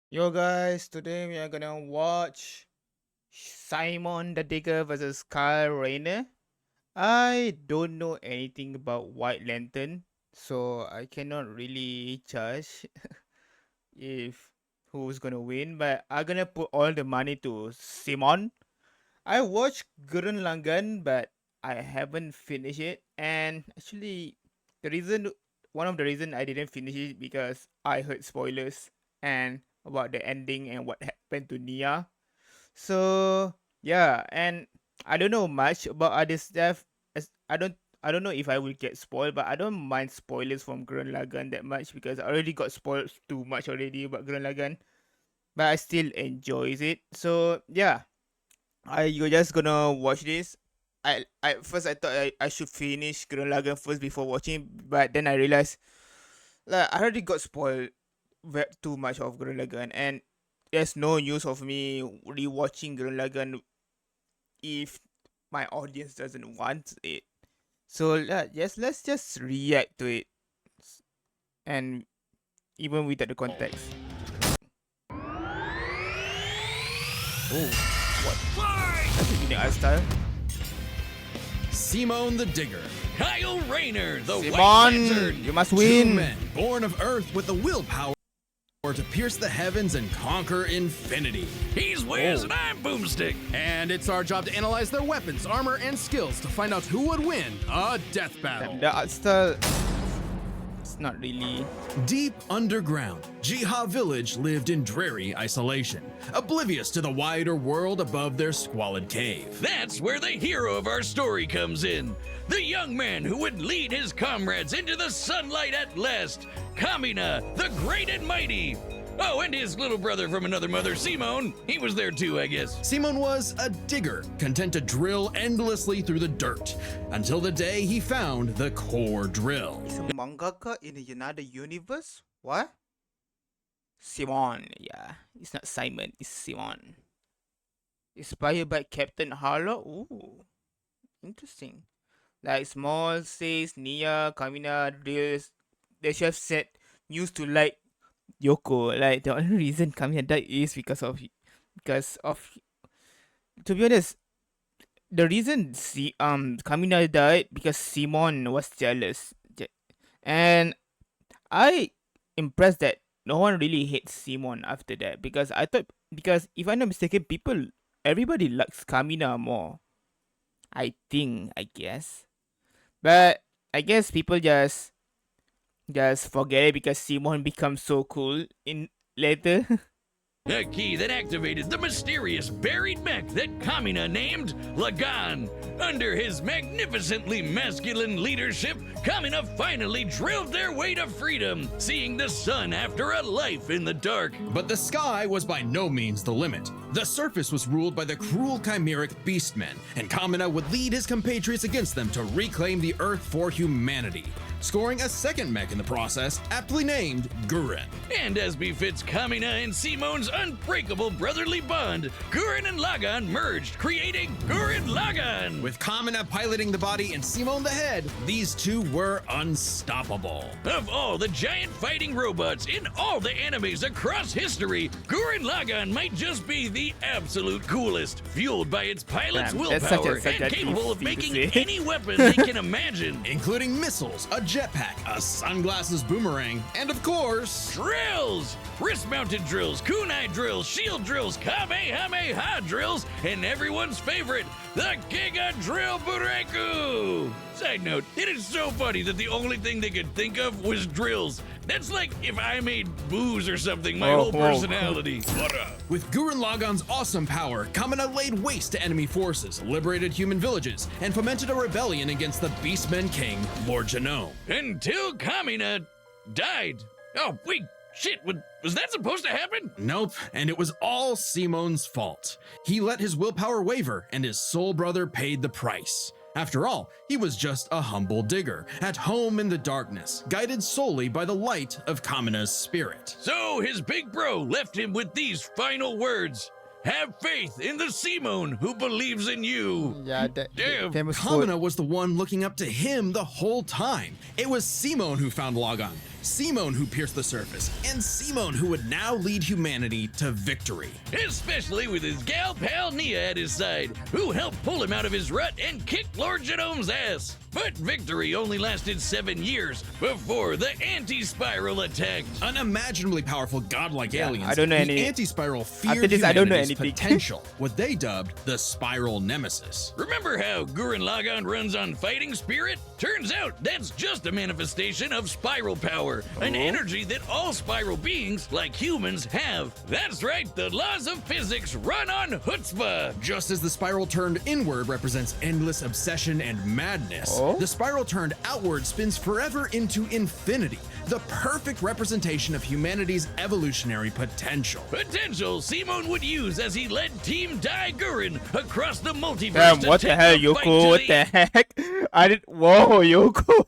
Yo guys, today we are gonna watch Simon the Digger versus Rayner. I don't know anything about White Lantern, so I cannot really judge if who's gonna win, but I'm gonna put all the money to Simon. I watched Gurren Lagann, but I haven't finished it, and actually the reason one of the reason I didn't finish it because I heard spoilers and about the ending and what happened to Nia. So yeah, and I don't know much about other stuff. As I don't know if I will get spoiled, but I don't mind spoilers from Gurren Lagann that much because I already got spoiled too much already about Gurren Lagann. But I still enjoys it. So yeah, you're just gonna watch this. I first I thought I should finish Gurren Lagann first before watching, but then I realized like I already got spoiled too much of Gurren Lagann, and there's no use of me rewatching Gurren Lagann if my audience doesn't want it. So let's just react to it, and even without the context. Oh, what? That's a unique art style. Simon the Digger. Kyle Rayner, the White Simon, Lantern. you must Two win. men born of Earth with the willpower to pierce the heavens and conquer infinity. He's Wiz and I'm Boomstick. And it's our job to analyze their weapons, armor, and skills to find out who would win a death battle. The art style, it's not really. Deep underground, Jiha village lived in dreary isolation, oblivious to the wider world above their squalid cave. That's where the hero of our story comes in. The young man who would lead his comrades into the sunlight at last. Kamina, the great and mighty. Oh, and his little brother from another mother, Simon. He was there too, I guess. Simon was a digger, content to drill endlessly through the dirt, until the day he found the core drill. He's a mangaka in another universe? What? Simon, yeah. It's not Simon, it's Simon. Inspired by Captain Harlow? Ooh. Interesting. Like Small says Nia, Kamina, drills. The chef said used to like Yoko. Like the only reason Kamina died is because of to be honest, the reason Kamina died because Simon was jealous. And I impressed that no one really hates Simon after that because if I'm not mistaken, everybody likes Kamina more. I guess. But I guess people just forget it because Simon becomes so cool in later. A key that activated the mysterious buried mech that Kamina named Lagann. Under his magnificently masculine leadership, Kamina finally drilled their way to freedom, seeing the sun after a life in the dark. But the sky was by no means the limit. The surface was ruled by the cruel chimeric beastmen, and Kamina would lead his compatriots against them to reclaim the Earth for humanity, scoring a second mech in the process, aptly named Gurren. And as befits Kamina and Simon's unbreakable brotherly bond, Gurren and Lagann merged, creating Gurren Lagann. With Kamina piloting the body and Simon the head, these two were unstoppable. Of all the giant fighting robots in all the animes across history, Gurren Lagann might just be the absolute coolest, fueled by its pilot's Damn, willpower that's such a and capable of thing to making say. any weapon they can imagine. Including missiles, a jetpack, a sunglasses boomerang, and of course, Drills! Wrist-mounted drills, kunai drills, shield drills, kamehameha drills, and everyone's favorite, the Giga Drill Bureku! Side note, it is so funny that the only thing they could think of was drills. That's like if I made booze or something, my whole personality. What up? with Gurren Lagann's awesome power, Kamina laid waste to enemy forces, liberated human villages, and fomented a rebellion against the Beastmen King, Lord Genome. Until Kamina died. Oh, wait, shit, was that supposed to happen? Nope, and it was all Simon's fault. He let his willpower waver, and his soul brother paid the price. After all, he was just a humble digger, at home in the darkness, guided solely by the light of Kamina's spirit. So his big bro left him with these final words. Have faith in the Simon who believes in you. Yeah, that Damn. famous quote. Kamina was the one looking up to him the whole time. It was Simon who found Lagann, Simone who pierced the surface, and Simone who would now lead humanity to victory. Especially with his gal pal Nia at his side, who helped pull him out of his rut and kick Lord Genome's ass. But victory only lasted 7 years before the anti-spiral attacked. Unimaginably powerful godlike aliens, I don't know the any- anti-spiral feared After this, I don't know humanity's anything. potential, what they dubbed the spiral nemesis. Remember how Gurren Lagann runs on fighting spirit? Turns out that's just a manifestation of spiral power, an energy that all spiral beings, like humans, have. That's right, the laws of physics run on chutzpah. Just as the spiral turned inward represents endless obsession and madness, the spiral turned outward spins forever into infinity, the perfect representation of humanity's evolutionary potential. Potential Simone would use as he led Team Dai Gurren across the multiverse. Damn, to what the take hell, the fight to Yoko? What the heck? I did. Whoa, Yoko.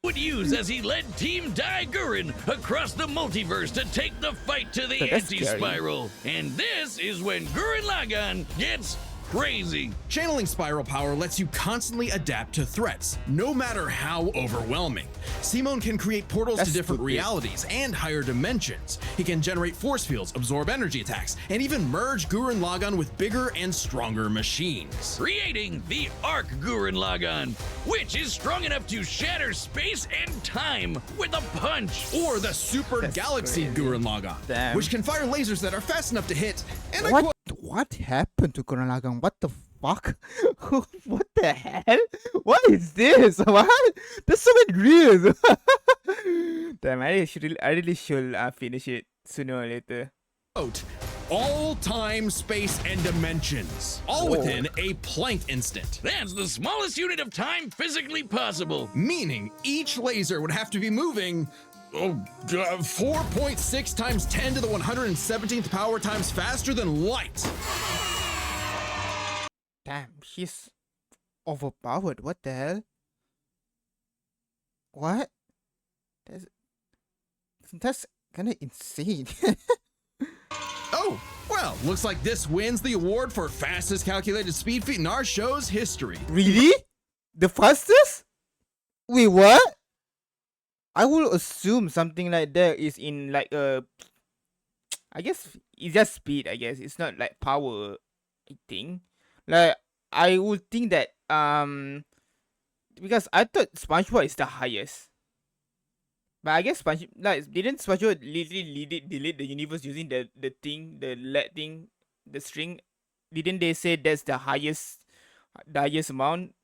would use as he led Team Dai Gurren across the multiverse to take the fight to the That's scary. anti-spiral. And this is when Gurren Lagann gets crazy. Channeling spiral power lets you constantly adapt to threats, no matter how overwhelming. Simone can create portals That's to different stupid. realities and higher dimensions. He can generate force fields, absorb energy attacks, and even merge Gurren Lagann with bigger and stronger machines. Creating the Arc Gurren Lagann, which is strong enough to shatter space and time with a punch. Or the Super That's Galaxy crazy. Gurren Lagann, Damn. which can fire lasers that are fast enough to hit, and I What? quote, What happened to Gurren Lagann? What the fuck? What the hell? What is this? What? There's so many drills. Damn, I really should finish it sooner or later. all time, space, and dimensions, all Whoa. within a Planck instant. That's the smallest unit of time physically possible. Meaning each laser would have to be moving 4.6 times 10 to the 117th power times faster than light. Damn, she's overpowered. What the hell? What? That's kind of insane. Oh, well, looks like this wins the award for fastest calculated speed feat in our show's history. Really? The fastest? Wait, what? I will assume something like that is in like I guess it's just speed, I guess. It's not like power, I think. Like I would think that because I thought SpongeBob is the highest. But I guess didn't SpongeBob literally delete the universe using the thing, the LED thing, the string? Didn't they say that's the highest amount?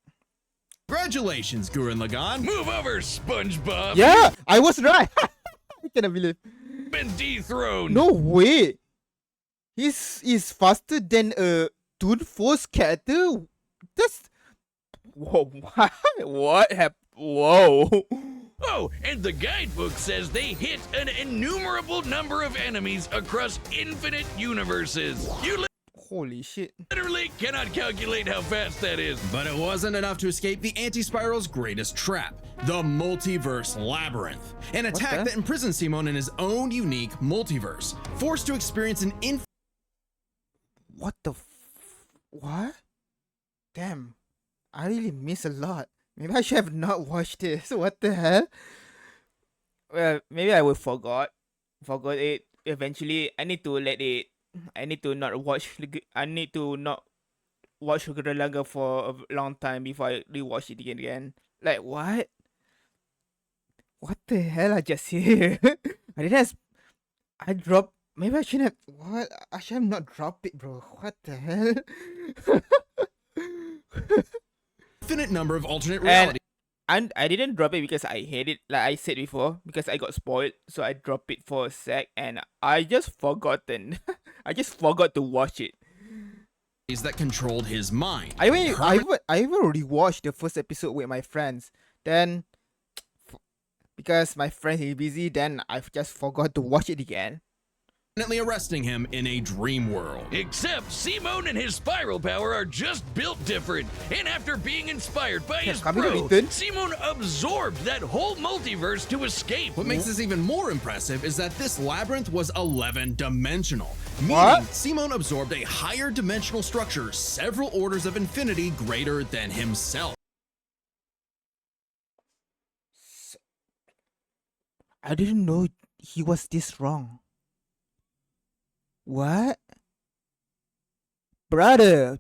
Congratulations, Gurren Lagann. Move over, SpongeBob. Yeah, I was right. I cannot believe. Been dethroned. No way. He's faster than a Toon Force character. That's whoa. What happened? Whoa. Oh, and the guidebook says they hit an innumerable number of enemies across infinite universes. You Holy shit. literally cannot calculate how fast that is. But it wasn't enough to escape the anti-spiral's greatest trap, the multiverse labyrinth, an attack the- that imprisons Simon in his own unique multiverse, forced to experience an What the what? Damn. I really miss a lot. Maybe I should have not watched this. What the hell? Well, maybe I will forgot it. Eventually, I need to not watch Gurren Lagann for a long time before I rewatch it again. Like what? What the hell I just hear? I dropped. Maybe I shouldn't have. What? I should have not dropped it, bro. What the hell? infinite number of alternate realities. And I didn't drop it because I hate it, like I said before, because I got spoiled. So I dropped it for a sec, and I just forgotten. I just forgot to watch it. That controlled his mind. I even rewatched the first episode with my friends. Then, because my friend is busy, then I just forgot to watch it again. permanently arresting him in a dream world. Except Simone and his spiral power are just built different. And after being inspired by his kami bro, ulitin? Simone absorbed that whole multiverse to escape. What makes this even more impressive is that this labyrinth was 11-dimensional, meaning What? Simone absorbed a higher dimensional structure several orders of infinity greater than himself. I didn't know he was this wrong. What? Brother,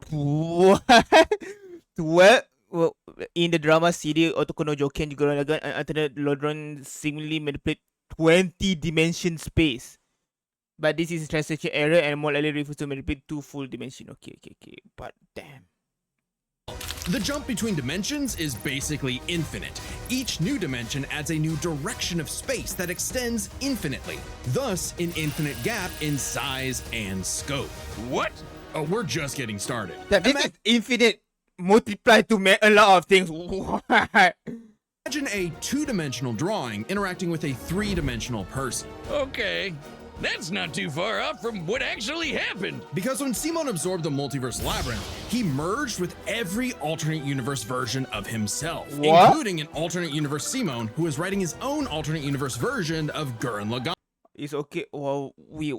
what? What? Well, in the drama CD, Otoko no Joken Gurren Lagann and alternate Lodron seemingly manipulate 20 dimension space. But this is a translation error and more likely refers to manipulate 2 full dimension. Okay. But damn. The jump between dimensions is basically infinite. Each new dimension adds a new direction of space that extends infinitely, thus an infinite gap in size and scope. What? Oh, we're just getting started. That this is infinite multiplied to a lot of things. What? Imagine a two-dimensional drawing interacting with a three-dimensional person. Okay. That's not too far off from what actually happened. Because when Simon absorbed the multiverse labyrinth, he merged with every alternate universe version of himself, What? including an alternate universe Simon who is writing his own alternate universe version of Gurren Lagann. It's okay. Well, we.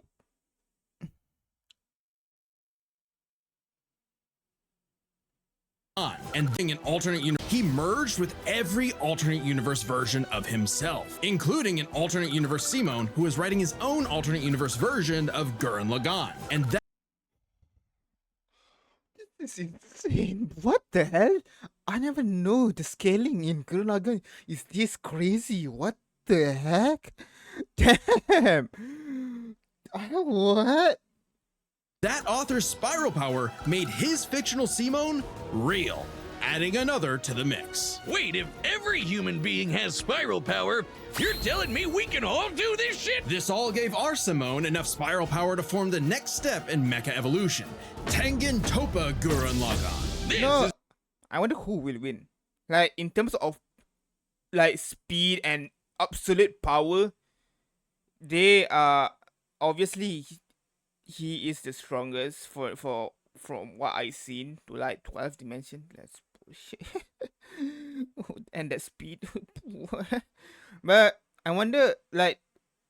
And being an alternate universe, he merged with every alternate universe version of himself, including an alternate universe Simon who is writing his own alternate universe version of Gurren Lagann. And that This is insane. What the hell? I never know the scaling in Gurren Lagann is this crazy. What the heck? Damn. What? that author's spiral power made his fictional Simon real, adding another to the mix. Wait, if every human being has spiral power, you're telling me we can all do this shit? This all gave our Simone enough spiral power to form the next step in mecha evolution, Tengen Toppa Gurren Lagann. This No, is I wonder who will win. Like in terms of like speed and absolute power, they are obviously he is the strongest for from what I seen to like 12 dimension. That's bullshit. And that speed. But I wonder, like,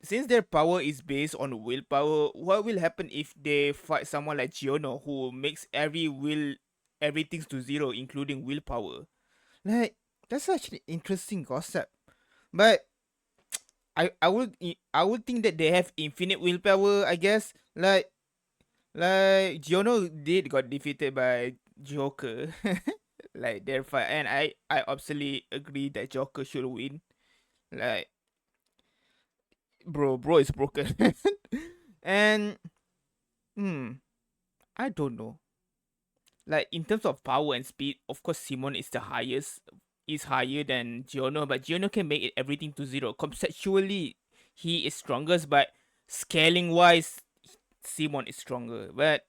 since their power is based on willpower, what will happen if they fight someone like Giorno who makes everything to zero, including willpower? Like, that's such an interesting concept. But I would think that they have infinite willpower, I guess. Like Giorno did got defeated by Joker. Like their fight, and I absolutely agree that Joker should win. Like bro is broken. And I don't know. Like in terms of power and speed, of course Simon is the highest, is higher than Giorno, but Giorno can make it everything to zero. Conceptually, he is strongest, but scaling wise, Simon is stronger. But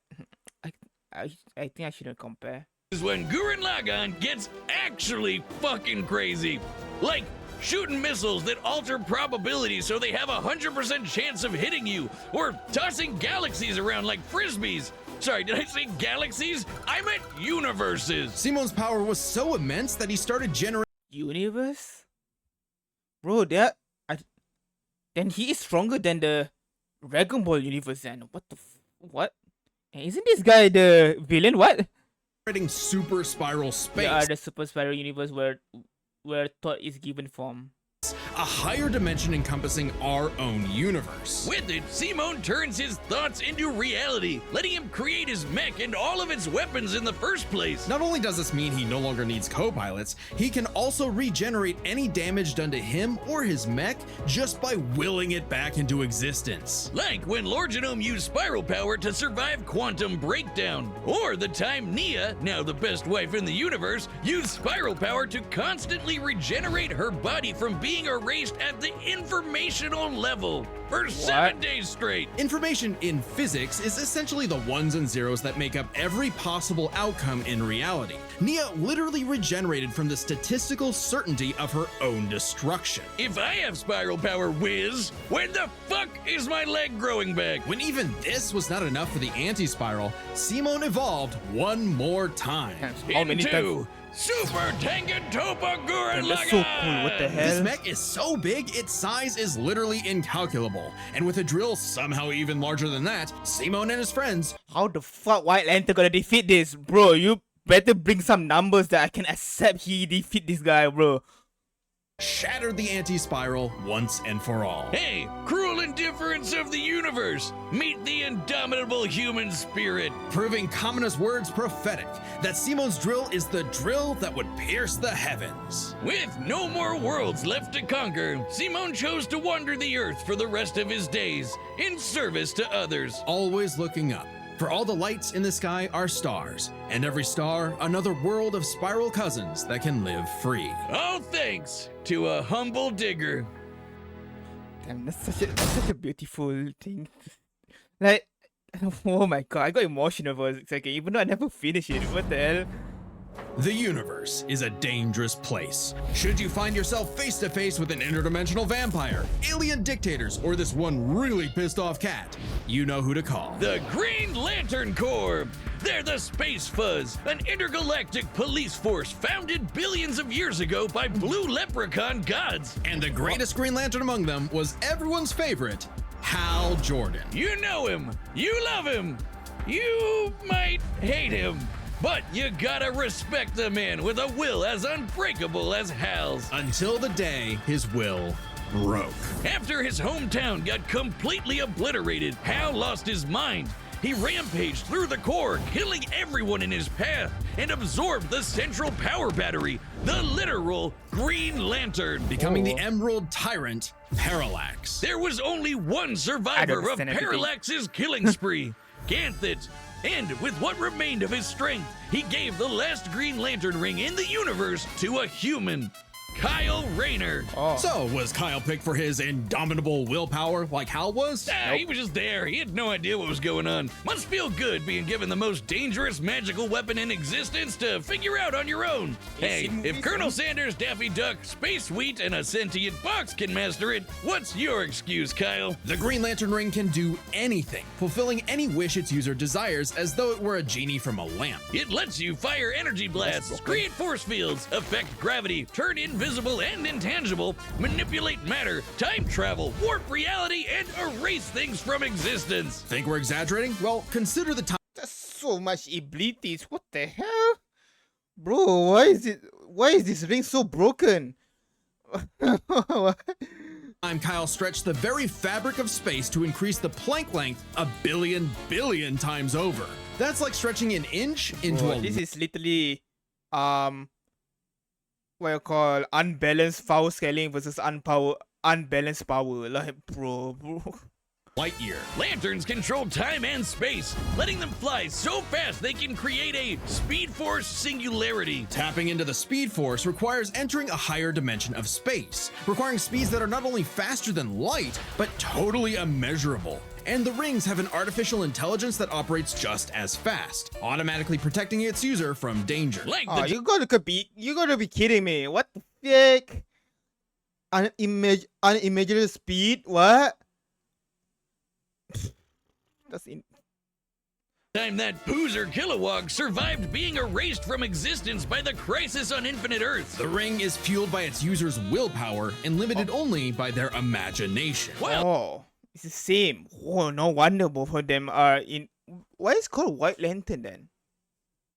I think I shouldn't compare. is when Gurren Lagann gets actually fucking crazy. Like shooting missiles that alter probability so they have a 100% chance of hitting you, or tossing galaxies around like frisbees. Sorry, did I say galaxies? I meant universes. Simon's power was so immense that he started generating Universe? Bro, then he is stronger than the Dragon Ball universe then. What? And isn't this guy the villain? What? super spiral space, Yeah, the Super Spiral universe where thought is given form. a higher dimension encompassing our own universe. With it, Simon turns his thoughts into reality, letting him create his mech and all of its weapons in the first place. Not only does this mean he no longer needs co-pilots, he can also regenerate any damage done to him or his mech just by willing it back into existence. Like when Lord Genome used spiral power to survive quantum breakdown, or the time Nia, now the best wife in the universe, used spiral power to constantly regenerate her body from being erased at the informational level for 7 days straight. Information in physics is essentially the ones and zeros that make up every possible outcome in reality. Nia literally regenerated from the statistical certainty of her own destruction. If I have spiral power, Wiz, when the fuck is my leg growing back? When even this was not enough for the anti-spiral, Simon evolved one more time. How many times? Into Super Tengen Toppa Gurren That's so cool. What the Lagann! This hell? mech is so big, its size is literally incalculable. And with a drill somehow even larger than that, Simon and his friends How the fuck White Lantern gonna defeat this, bro? You better bring some numbers that I can accept he defeat this guy, bro. shattered the anti-spiral once and for all. Hey, cruel indifference of the universe! Meet the indomitable human spirit! Proving Kamina's words prophetic, that Simon's drill is the drill that would pierce the heavens. With no more worlds left to conquer, Simon chose to wander the earth for the rest of his days, in service to others. Always looking up, for all the lights in the sky are stars, and every star another world of spiral cousins that can live free. All thanks to a humble digger. Damn, that's such a beautiful thing. Like, oh my god, I got emotional for a second, even though I never finished it. What the hell? The universe is a dangerous place. Should you find yourself face to face with an interdimensional vampire, alien dictators, or this one really pissed off cat, you know who to call. The Green Lantern Corps! They're the Space Fuzz, an intergalactic police force founded billions of years ago by blue leprechaun gods. And the greatest Green Lantern among them was everyone's favorite, Hal Jordan. You know him, you love him, you might hate him, but you gotta respect the man with a will as unbreakable as Hal's. Until the day his will broke. After his hometown got completely obliterated, Hal lost his mind. He rampaged through the core, killing everyone in his path, and absorbed the central power battery, the literal Green Lantern. Becoming the Emerald Tyrant, Parallax. There was only one survivor of understand everything. Parallax's killing spree, Ganthet. And with what remained of his strength, he gave the last Green Lantern ring in the universe to a human, Kyle Rayner. Oh. So, was Kyle picked for his indomitable willpower like Hal was? He was just there. He had no idea what was going on. Must feel good being given the most dangerous magical weapon in existence to figure out on your own. Hey, if Colonel Sanders, Daffy Duck, Space Wheat, and a sentient box can master it, what's your excuse, Kyle? The Green Lantern ring can do anything, fulfilling any wish its user desires as though it were a genie from a lamp. It lets you fire energy blasts, create force fields, affect gravity, turn invisible and intangible, manipulate matter, time travel, warp reality, and erase things from existence. Think we're exaggerating? Well, consider the time That's so much abilities. What the hell? Bro, why is this ring so broken? Kyle stretched the very fabric of space to increase the Planck length a billion times over. That's like stretching an inch into Bro, a this is literally what you call unbalanced power scaling versus unbalanced power. Like bro. light year. Lanterns control time and space, letting them fly so fast they can create a Speed Force singularity. Tapping into the Speed Force requires entering a higher dimension of space, requiring speeds that are not only faster than light, but totally immeasurable. And the rings have an artificial intelligence that operates just as fast, automatically protecting its user from danger. Like Oh, the you gotta be kidding me. What the fuck? Unimaginable speed? What? That's time that Poozer Kilowog survived being erased from existence by the Crisis on Infinite Earth. The ring is fueled by its user's willpower and limited only by their imagination. Well, Oh, it's the same. Oh, no wonder both of them are in. Why is it called White Lantern then?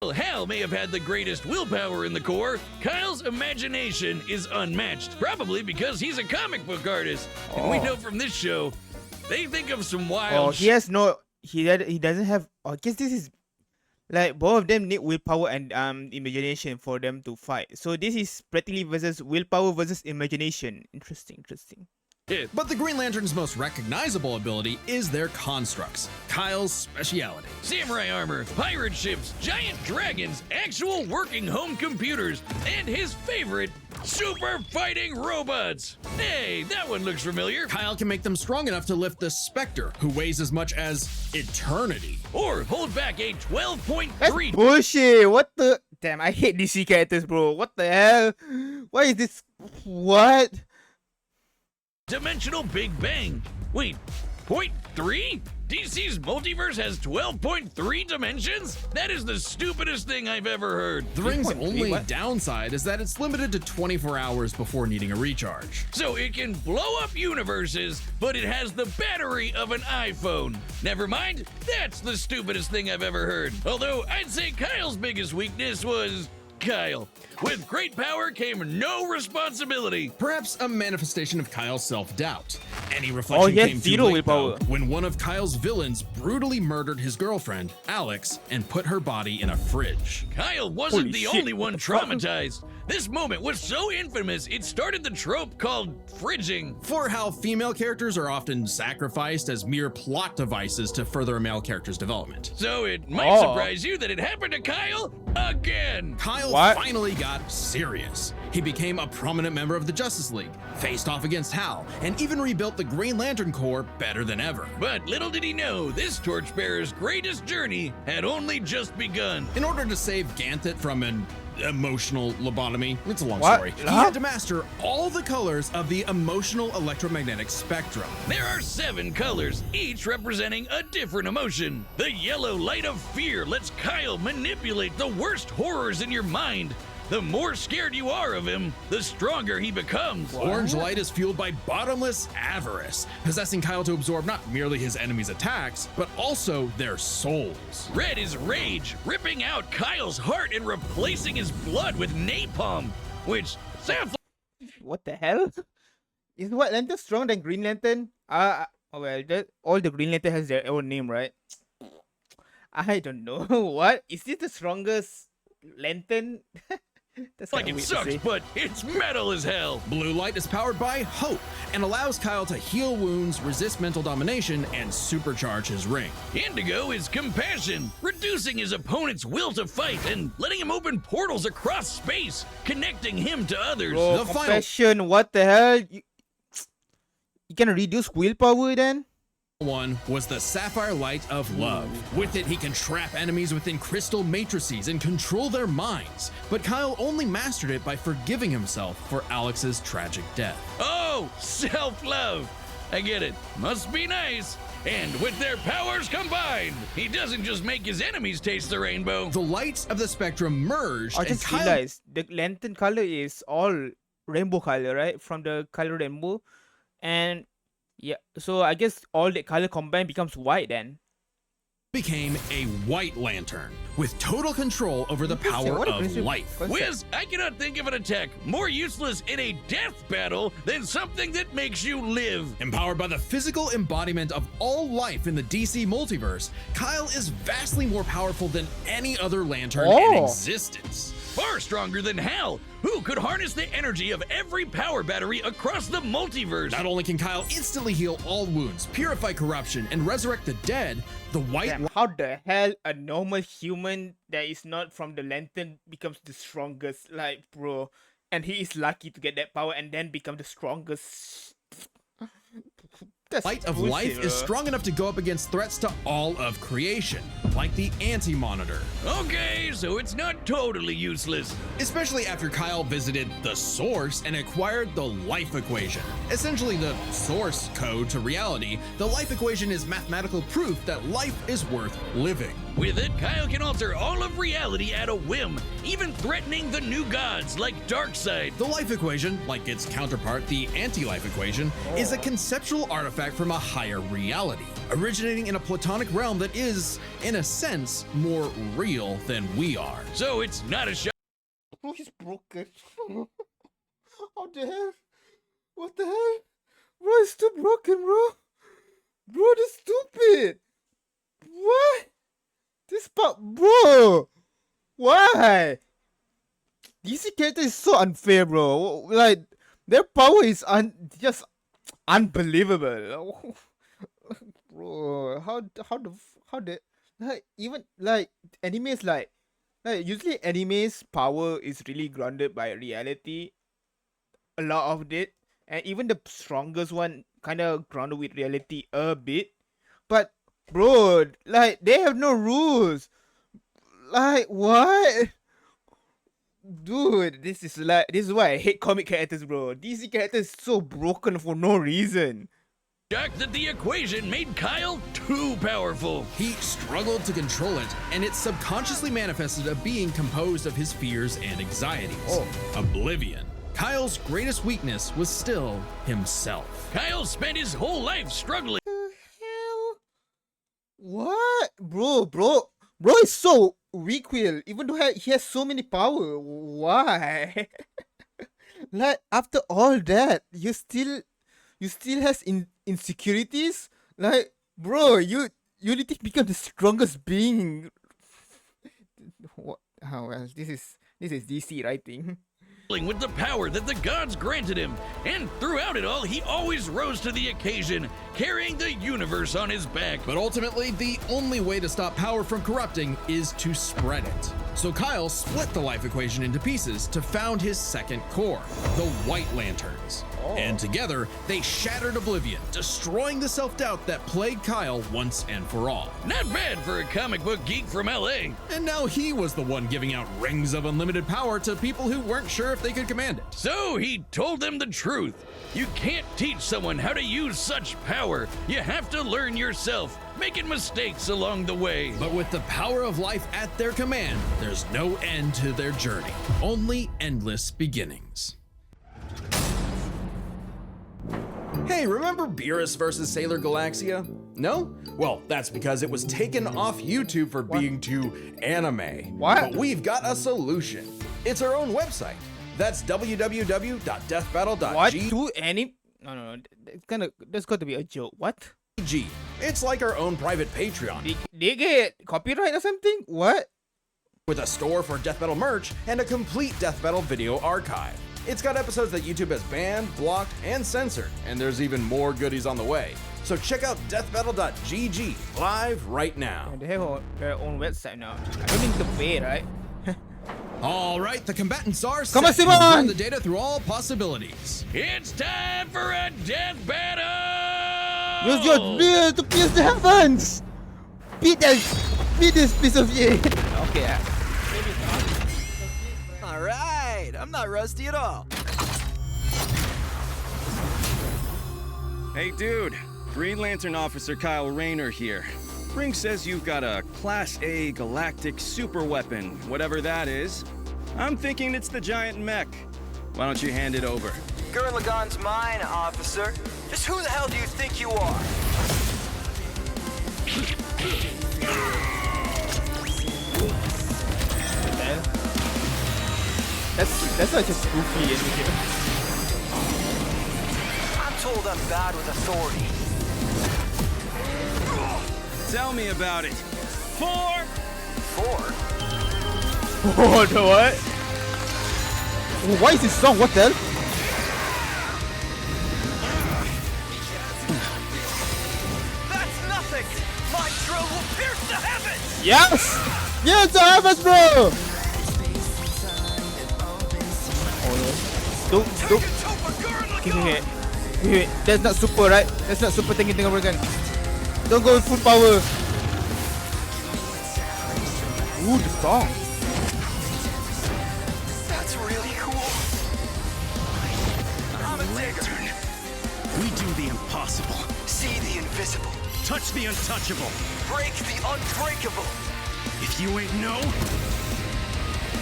Hal may have had the greatest willpower in the Corps. Kyle's imagination is unmatched, probably because he's a comic book artist. And we Oh. know from this show, they think of some Oh, wild he has no. He doesn't have. I guess this is like both of them need willpower and imagination for them to fight. So this is practically versus willpower versus imagination. Interesting. shit. But the Green Lantern's most recognizable ability is their constructs, Kyle's speciality. Samurai armor, pirate ships, giant dragons, actual working home computers, and his favorite, super fighting robots. Hey, that one looks familiar. Kyle can make them strong enough to lift the Spectre, who weighs as much as eternity. Or hold back a That's 12.3 bullshit. What the? Damn, I hate DC characters, bro. What the hell? Why is this? What? dimensional Big Bang. Wait, 0.3? DC's multiverse has 12.3 dimensions? That is the stupidest thing I've ever heard. The ring's 3.3, only what? downside is that it's limited to 24 hours before needing a recharge. So it can blow up universes, but it has the battery of an iPhone. Never mind, that's the stupidest thing I've ever heard. Although I'd say Kyle's biggest weakness was Kyle. With great power came no responsibility. Perhaps a manifestation of Kyle's self-doubt. Any reflection yes, came too zero late, though, willpower. when one of Kyle's villains brutally murdered his girlfriend, Alex, and put her body in a fridge. Kyle wasn't Holy the shit, only what one the fuck? traumatized. This moment was so infamous, it started the trope called fridging. For how female characters are often sacrificed as mere plot devices to further a male character's development. So it might Oh. surprise you that it happened to Kyle again. Kyle What? finally got serious. He became a prominent member of the Justice League, faced off against Hal, and even rebuilt the Green Lantern Corps better than ever. But little did he know, this torchbearer's greatest journey had only just begun. In order to save Ganthet from an emotional lobotomy, it's a long What? story, he Huh? had to master all the colors of the emotional electromagnetic spectrum. There are 7 colors, each representing a different emotion. The yellow light of fear lets Kyle manipulate the worst horrors in your mind. The more scared you are of him, the stronger he becomes. Orange light is fueled by bottomless avarice, possessing Kyle to absorb not merely his enemies' attacks, but also their souls. Red is rage, ripping out Kyle's heart and replacing his blood with napalm, which sounds What the hell? Is White Lantern stronger than Green Lantern? Well, all the Green Lantern has their own name, right? I don't know. What? Is this the strongest lantern? That's like kinda it weird to sucks, say. but it's metal as hell. Blue light is powered by hope and allows Kyle to heal wounds, resist mental domination, and supercharge his ring. Indigo is compassion, reducing his opponent's will to fight and letting him open portals across space, connecting him to others. Bro, The final- compassion, what the hell? You can reduce willpower then? One was the sapphire light of love. With it, he can trap enemies within crystal matrices and control their minds. But Kyle only mastered it by forgiving himself for Alex's tragic death. Oh, self-love. I get it. Must be nice. And with their powers combined, he doesn't just make his enemies taste the rainbow. The lights of the spectrum merged, I and just Kyle realized the lantern color is all rainbow color, right? From the color rainbow. And yeah, so I guess all the color combined becomes white then. became a white lantern with total control over the Interesting, power what a of crazy life. concept. Wiz, I cannot think of an attack more useless in a death battle than something that makes you live. Empowered by the physical embodiment of all life in the DC multiverse, Kyle is vastly more powerful than any other lantern in Oh. existence. Far stronger than Hal, who could harness the energy of every power battery across the multiverse. Not only can Kyle instantly heal all wounds, purify corruption, and resurrect the dead, the white Damn, how the hell a normal human that is not from the lantern becomes the strongest? Like, bro. And he is lucky to get that power and then become the strongest. That's light of bullshit, life is bro. strong enough to go up against threats to all of creation, like the Anti-Monitor. Okay, so it's not totally useless. Especially after Kyle visited the source and acquired the life equation. Essentially the source code to reality, the life equation is mathematical proof that life is worth living. With it, Kyle can alter all of reality at a whim, even threatening the new gods like Darkseid. The life equation, like its counterpart, the anti-life equation, is a conceptual artifact from a higher reality, originating in a platonic realm that is, in a sense, more real than we are. So it's not a shock. Bro, he's broken. How the hell? What the hell? Bro, it's still broken, bro. Bro, this stupid. What? This part, bro. Why? DC character is so unfair, bro. Like, their power is just unbelievable. Bro, how the like even like animes like usually anime's power is really grounded by reality, a lot of it, and even the strongest one kind of grounded with reality a bit, but bro, like they have no rules. Like what? Dude, this is why I hate comic characters, bro. DC characters so broken for no reason. Shocked that the equation made Kyle too powerful. He struggled to control it, and it subconsciously manifested a being composed of his fears and anxieties. Oh. Oblivion. Kyle's greatest weakness was still himself. Kyle spent his whole life struggling. The hell? What? Bro is so recoil, even though he has so many power. Why? Like after all that, you still has insecurities. Like, bro, you need to become the strongest being. What? Oh well, this is DC writing. with the power that the gods granted him, and throughout it all, he always rose to the occasion, carrying the universe on his back. But ultimately, the only way to stop power from corrupting is to spread it. So Kyle split the life equation into pieces to found his second core, the White Lanterns. And together, they shattered Oblivion, destroying the self-doubt that plagued Kyle once and for all. Not bad for a comic book geek from LA. And now he was the one giving out rings of unlimited power to people who weren't sure if they could command it. So he told them the truth. You can't teach someone how to use such power. You have to learn yourself, making mistakes along the way. But with the power of life at their command, there's no end to their journey, only endless beginnings. Hey, remember Beerus vs. Sailor Galaxia? No? Well, that's because it was taken off YouTube for being too anime. What? But we've got a solution. It's our own website. That's www.deathbattle.g. What? Two any? No. That's got to be a joke. What? It's like our own private Patreon. They get copyright or something? What? With a store for Death Battle merch and a complete Death Battle video archive. It's got episodes that YouTube has banned, blocked, and censored, and there's even more goodies on the way. So check out deathbattle.gg live right now. They have their own website now. I don't need to pay, right? All right, the combatants are Come on, set. Simon! Run the data through all possibilities. It's time for a death battle! Use your drill to pierce the heavens! Beat this piece of shit! Okay, All right, I'm not rusty at all. Hey dude, Green Lantern Officer Kyle Rayner here. Ring says you've got a Class A galactic super weapon, whatever that is. I'm thinking it's the giant mech. Why don't you hand it over? Gurren Lagann's mine, officer. Just who the hell do you think you are? That's not just goofy in I'm told I'm bad with authority. Tell me about it. 4! Oh, the what? Why is this song? What the hell? That's nothing! My drill will pierce the heavens! Yes! Yes, the heavens, bro! Don't. Take a tope of Gurren Lagann! Wait. That's not super, right? That's not super thinking over again. Don't go with full power. Ooh, the song. That's really cool. I'm a digger. We do the impossible. See the invisible. Touch the untouchable. Break the unbreakable. If you ain't know,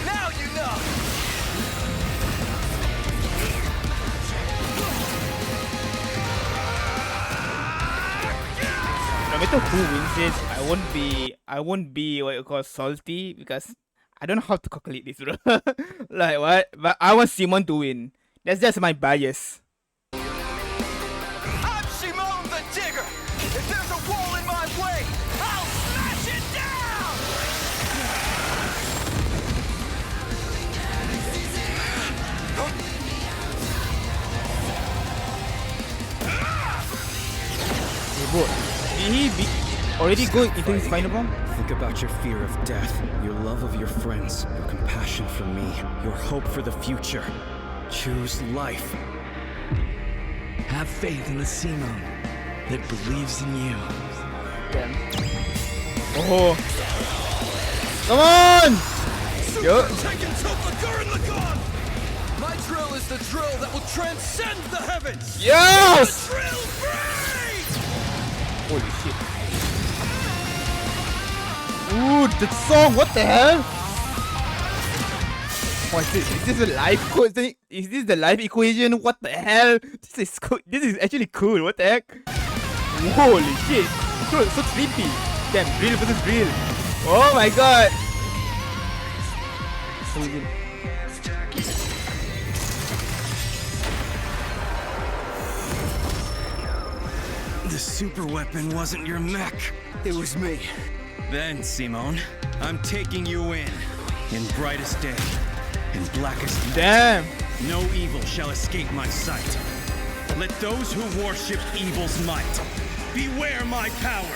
Now you know! No matter who wins it, I won't be what you call salty because I don't know how to calculate this, bro. Like what? But I want Simon to win. That's just my bias. I'm Shimon the Digger! If there's a wall in my way, I'll smash it down! Hey, bro, did he be already go into his final form? Think about your fear of death, your love of your friends, your compassion for me, your hope for the future. Choose life. Have faith in the Simon that believes in you. Oh, come on! Yo, Taking tope of Gurren Lagann! My drill is the drill that will transcend the heavens! yes! Drill break! Holy shit! Ooh, that song! What the hell? What is this? Is this a live code? Is this the live equation? What the hell? This is cool. This is actually cool. What the heck? Holy shit! So sleepy. Damn, drill versus drill. Oh my god! win. The super weapon wasn't your mech. It was me. Then, Simone, I'm taking you in brightest day, in blackest night. Damn. No evil shall escape my sight. Let those who worship evil's might beware my power.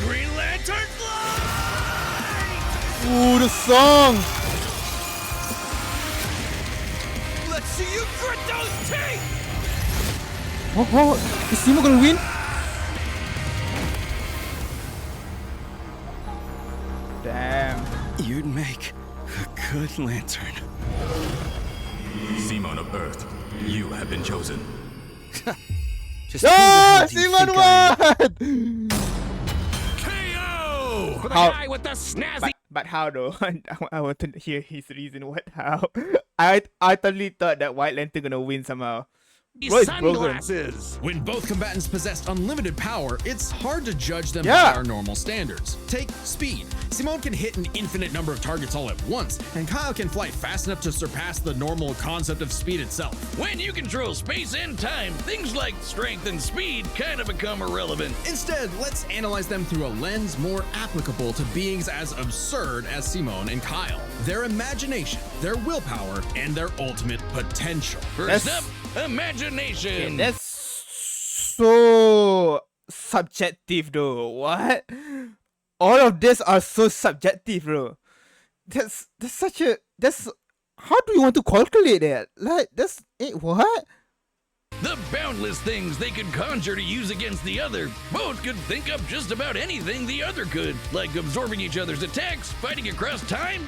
Green Lantern fly! Ooh, the song. Let's see you grit those teeth! What? Is Simo gonna win? Damn. You'd make a good lantern. Simon of Earth, you have been chosen. Just Ah, who the hell do you Simon think I won! am? KO! For the How- guy with the snazzy. But how though? I want to hear his reason. What? How? I totally thought that White Lantern gonna win somehow. Bro, it's broken. Sunglasses. When both combatants possessed unlimited power, it's hard to judge them Yeah. by our normal standards. Take speed. Simone can hit an infinite number of targets all at once, and Kyle can fly fast enough to surpass the normal concept of speed itself. When you control space and time, things like strength and speed kind of become irrelevant. Instead, let's analyze them through a lens more applicable to beings as absurd as Simone and Kyle. Their imagination, their willpower, and their ultimate potential. First That's- up, imagination. That's so subjective though. What? All of this are so subjective, bro. That's how do you want to calculate that? Like what? The boundless things they could conjure to use against the other. Both could think up just about anything the other could, like absorbing each other's attacks, fighting across time,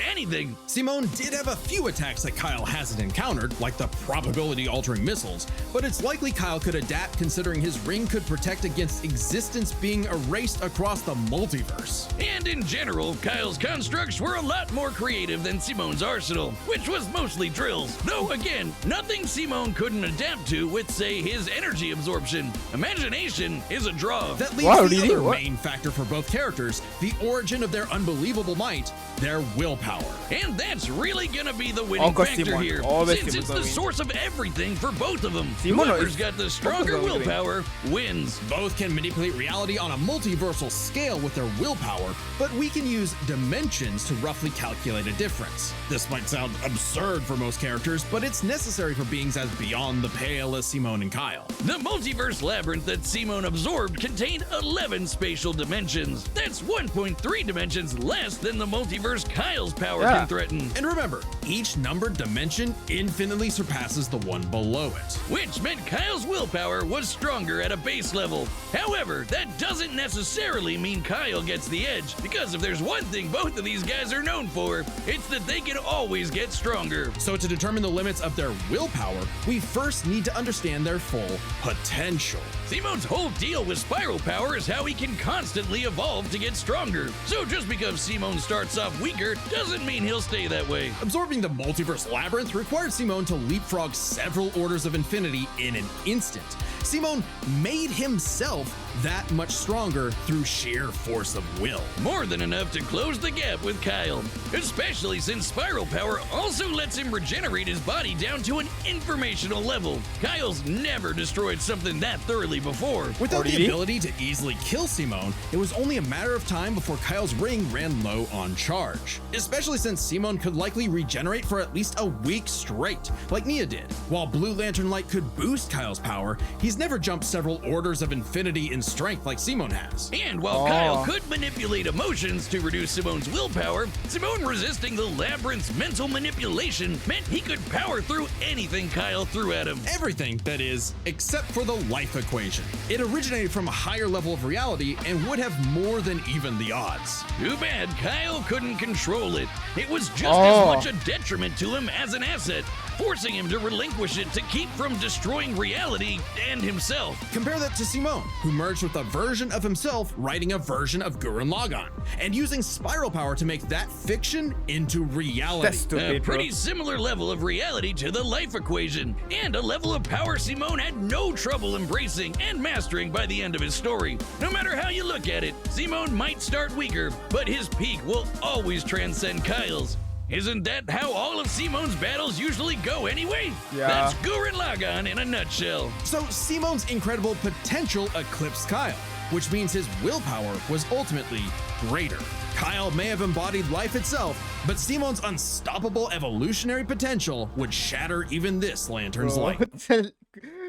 anything. Simone did have a few attacks that Kyle hasn't encountered, like the probability-altering missiles, but it's likely Kyle could adapt considering his ring could protect against existence being erased across the multiverse. And in general, Kyle's constructs were a lot more creative than Simone's arsenal, which was mostly drills. Though again, nothing Simone couldn't adapt to with, say, his energy absorption. Imagination is a draw. That leaves Wow, the really? other What? main factor for both characters, the origin of their unbelievable might, their willpower. And that's really gonna be the winning Uncle factor Simon. here, Always since Simon it's the gonna win. source of everything for both of them. Simon Whoever's is- got the stronger gonna win. willpower wins. Both can manipulate reality on a multiversal scale with their willpower, but we can use dimensions to roughly calculate a difference. This might sound absurd for most characters, but it's necessary for beings as beyond the pale as Simone and Kyle. The multiverse labyrinth that Simone absorbed contained 11 spatial dimensions. That's 1.3 dimensions less than the multiverse Kyle's power Yeah. can threaten. And remember, each numbered dimension infinitely surpasses the one below it. Which meant Kyle's willpower was stronger at a base level. However, that doesn't necessarily mean Kyle gets the edge, because if there's one thing both of these guys are known for, it's that they can always get stronger. So to determine the limits of their willpower, we first need to understand their full potential. Simone's whole deal with spiral power is how he can constantly evolve to get stronger. So just because Simone starts off weaker doesn't mean he'll stay that way. Absorbing the multiverse labyrinth required Simone to leapfrog several orders of infinity in an instant. Simone made himself that much stronger through sheer force of will. More than enough to close the gap with Kyle, especially since spiral power also lets him regenerate his body down to an informational level. Kyle's never destroyed something that thoroughly before. Without the really? ability to easily kill Simone, it was only a matter of time before Kyle's ring ran low on charge. Especially since Simone could likely regenerate for at least a week straight, like Nia did. While Blue Lantern Light could boost Kyle's power, he's never jumped several orders of infinity in strength like Simone has. And while Kyle could manipulate emotions to reduce Simone's willpower, Simone resisting the labyrinth's mental manipulation meant he could power through anything Kyle threw at him. Everything, that is, except for the life equation. It originated from a higher level of reality and would have more than even the odds. Too bad Kyle couldn't control it. It was just Oh. as much a detriment to him as an asset. forcing him to relinquish it to keep from destroying reality and himself. Compare that to Simone, who merged with a version of himself writing a version of Gurren Lagann, and using spiral power to make that fiction into reality. That's A stupid, bro. pretty similar level of reality to the life equation, and a level of power Simone had no trouble embracing and mastering by the end of his story. No matter how you look at it, Simone might start weaker, but his peak will always transcend Kyle's. Isn't that how all of Simone's battles usually go anyway? Yeah. That's Gurren Lagann in a nutshell. So Simone's incredible potential eclipsed Kyle, which means his willpower was ultimately greater. Kyle may have embodied life itself, but Simone's unstoppable evolutionary potential would shatter even this lantern's light.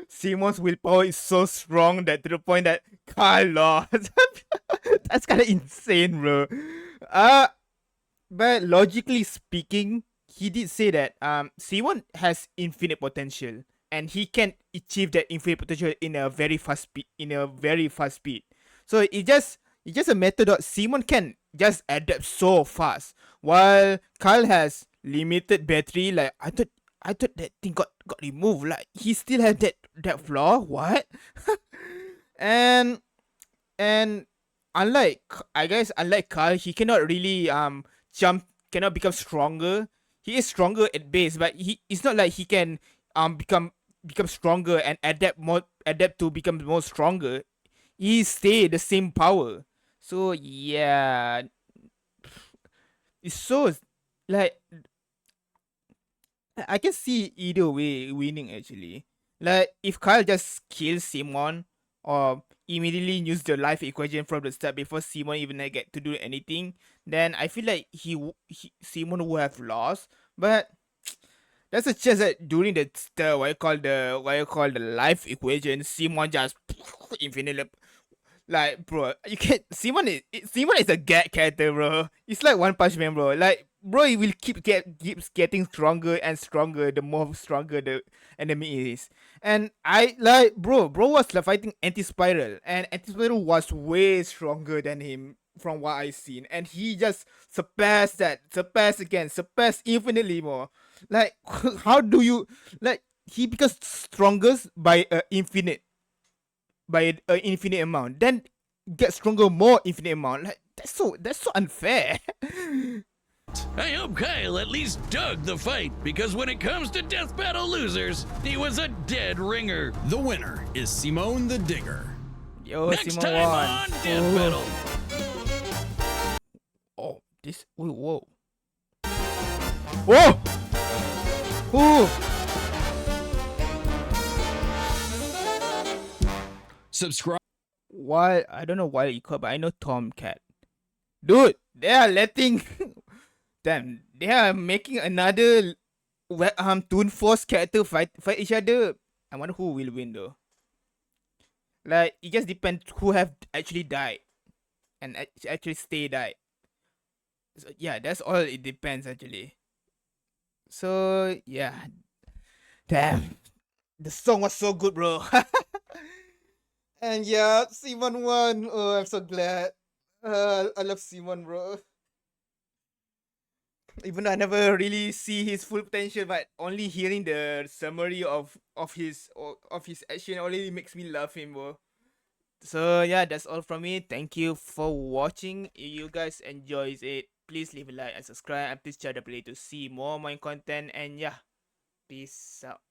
Simon's willpower is so strong that to the point that Kyle lost. That's kind of insane, bro. But logically speaking, he did say that Simon has infinite potential, and he can achieve that infinite potential in a very fast speed. So it's just a method that Simon can just adapt so fast, while Kyle has limited battery. Like I thought that thing got removed. Like he still has that flaw. What? and unlike Kyle, he cannot really cannot become stronger. He is stronger at base, but it's not like he can become stronger and adapt to become more stronger. He stay the same power. So yeah, it's so like I can see either way winning actually. Like if Kyle just kills Simon or immediately use the life equation from the start before Simon even get to do anything, then I feel like Simon would have lost. But that's a chance that during the what you call the life equation, Simon just infinitely. Like, bro, you can't. Simon is a gag character, bro. It's like One Punch Man, bro. Like, bro, he will keeps getting stronger and stronger the more stronger the enemy is. And I like, bro was like fighting Anti-Spiral, and Anti-Spiral was way stronger than him from what I've seen, and he just surpassed infinitely more. Like, how do you like? He becomes strongest by an infinite amount, then get stronger more infinite amount. Like that's so unfair. I hope Kyle at least dug the fight, because when it comes to death battle losers, he was a dead ringer. The winner is Simone the Digger. Yo, Next Simon time won. on Death Battle. Oh, this. Whoa. Whoa. Ooh. Subscribe. Why? I don't know why you call, but I know Tomcat. Dude, they are letting. Damn, they are making another Toon Force character fight each other. I wonder who will win though. Like it just depends who have actually died and actually stay died. So yeah, that's all it depends actually. So yeah, damn, the song was so good, bro. And yeah, Simon won. Oh, I'm so glad. I love Simon, bro. Even though I never really see his full potential, but only hearing the summary of his action already makes me love him, bro. So yeah, that's all from me. Thank you for watching. If you guys enjoys it, please leave a like and subscribe, and please share the play to see more content. And yeah, peace out.